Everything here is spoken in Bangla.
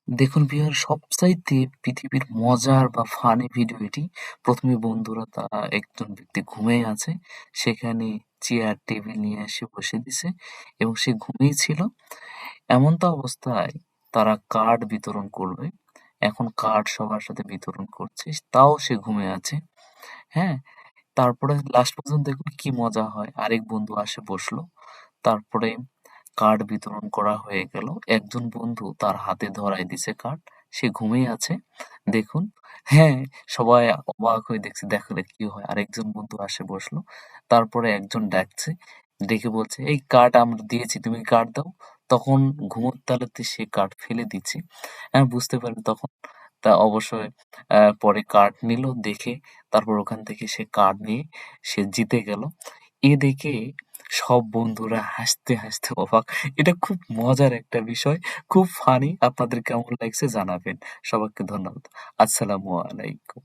দেখুন ভিউয়ার সবচাইতে পৃথিবীর মজার বা ফানি ভিডিও এটি। ১ম এ বন্ধুরা একজন ব্যক্তি ঘুমিয়ে আছে। সেখানে চেয়ার টেবিল নিয়ে এসে বসে দিছে এবং সে ঘুমিয়েই ছিল। এমন তো অবস্থায় তারা কার্ড বিতরণ করবে। এখন কার্ড সবার সাথে বিতরণ করছে। তাও সে ঘুমিয়ে আছে। হ্যাঁ? তারপরে লাস্ট পর্যন্ত দেখুন কি মজা হয়। আরেক বন্ধু আসে বসলো। তারপরে কার্ড বিতরণ করা হয়ে গেল। একজন বন্ধু তার হাতে ধরায় দিছে কার্ড। সে ঘুমিয়ে আছে। দেখুন হ্যাঁ, সবাই অবাক হয়ে দেখছে, দেখো কি হয়। আরেকজন বন্ধু আসে বসলো। তারপরে একজন ডাকছে। ডেকে বলছে, "এই কার্ড আমরা দিয়েছি, তুমি কার্ড দাও।" তখন ঘুমোর তাড়াতে সে কার্ড ফেলে দিচ্ছে। বুঝতে পারেন তখন অবশ্যই পরে কার্ড নিল দেখে তারপর ওখান থেকে সে কার্ড নিয়ে সে জিতে গেল। এ দেখে সব বন্ধুরা হাসতে, হাসতে অবাক। এটা খুব মজার একটা বিষয়। খুব ফানি। আপনাদের কেমন লাগছে জানাবেন। সবাইকে ধন্যবাদ। আসসালামু আলাইকুম।